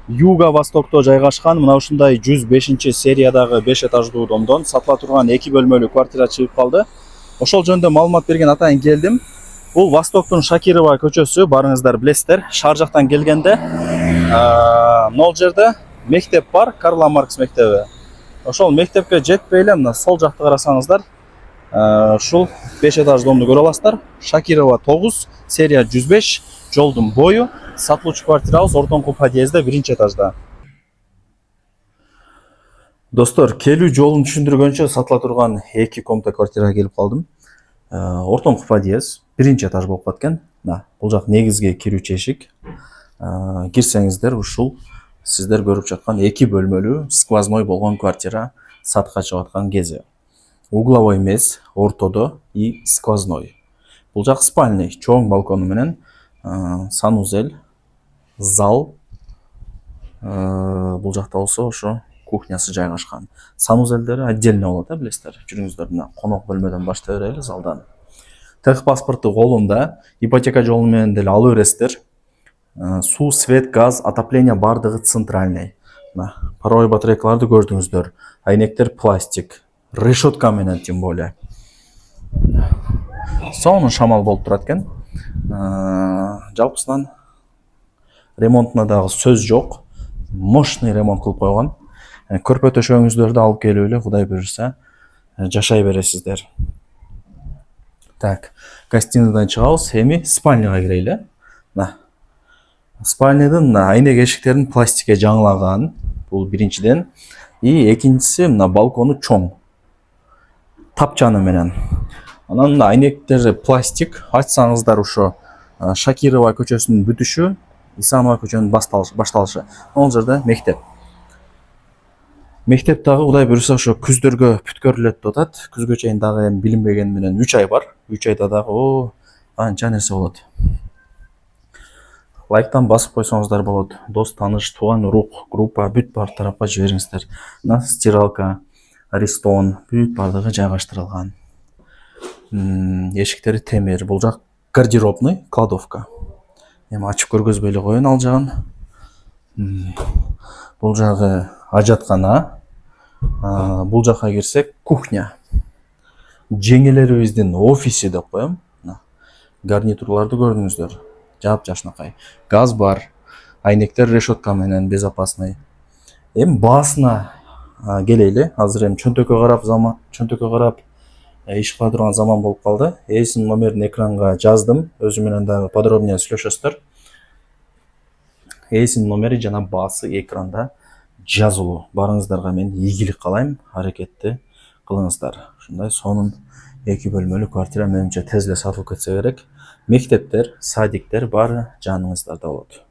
Юго-востокто жайгашкан мына ушундай 105-сериядагы 5 этаждуу домдон сатыла турган 2 бөлмөлүү квартира чыгып калды. Ошол жөнүндө маалымат берген атайын келдим. Бул Востоктун Шакирова көчөсү, барыңыздар билесиздер. Шаар жактан келгенде могул жерде мектеп бар, Карла Маркс мектеби. Ошол мектепке жетпей эле мына сол жакты карасаңыздар, ушул 5 этаж домду көрө аласыздар. Шакирова 9, серия 105, жолдун бою, сатылуучу квартирабыз ортоңку подъездде 1-этажда. Достор, келүү жолун түшүндүргөнчө сатыла турган 2 комната квартирага келип калдым. Ортоңку подъезд 1-этаж болуп калган. Бул жак негизги кирүүчү эшик. Кирсеңиздер, ушул сиздер көрүп жаткан 2 бөлмөлүү сквозной болгон квартира сатка чыгып аткан кези. Угловой эмес, ортодо и сквозной. Бул жак спальный, чоң балкону менен, санузел, зал. Бул жакта болсо ошо кухнясы жайгашкан. Санузелдери отдельно болот, билесиздер. Жүрүңүздөр мына конок бөлмөдөн баштай берели, залдан. Техпаспорту колунда, ипотека жолу менен деле алып бересиздер. Суу, свет, газ, отопление бардыгы центральный. Паровой батарейкаларды көрдүңүздөр. Айнектер пластик, решетка менен тем более. Сонун шамал болуп турат экен. Жалпысынан ремонтуна дагы сөз жок. Мощный ремонт кылып койгон. Көрпө төшөгүңүздөрдү алып келип эле, Кудай буйруса, жашай бересиздер. Так, гостиныйдан чыгабыз, эми спальняга кирели. Спальнядын айнек эшиктерин пластикке жаңылаган. Бул биринчиден. И экинчиси мына балкону чоң. Тапчаны менен. Анан айнектери пластик. Ачсаңыздар ошо Шакирова көчөсүнүн бүтүшү, Исанова көчөнүн башталышы. Ал жерде мектеп. Мектеп дагы Кудай буйруса ошо күздөргө бүткөрүлөт деп атат. Күзгө чейин дагы эми билинбеген менен 3 ай бар. 3 айда дагы канча нерсе болот. Лайктан басып койсоңуздар болот. Дос, тааныш, тууган, урук, группа бүт бар тарапка жибериңиздер. Мына стиралка, аристон, бүт бардыгы жайгаштырылган. Эшиктери темир. Бул жак гардеробный, кладовка. Эми ачып көргөзбөй эле коеюн ал жагын. Бул жагы ажаткана. Бул жака кирсек кухня. Жеңелерибиздин офиси деп коем. Гарнитурларды көрдүңүздөр. Жап-жашнакай. Газ бар. Айнектер решетка менен безопасный. Эми баасына келели. Азыр эми чөнтөккө карап иш кыла турган заман болуп калды. Эсин номерин экранга жаздым. Өзү менен дагы подробнее сүйлөшөсүздөр. Эсин номери жана баасы экранда жазылуу. Барыңыздарга мен ийгилик каалайм. Аракетти кылыңыздар. Ушундай сонун 2 бөлмөлүү квартира менимче тез эле сатылып кетсе керек. Мектептер, садиктер баары жаныңыздарда болот.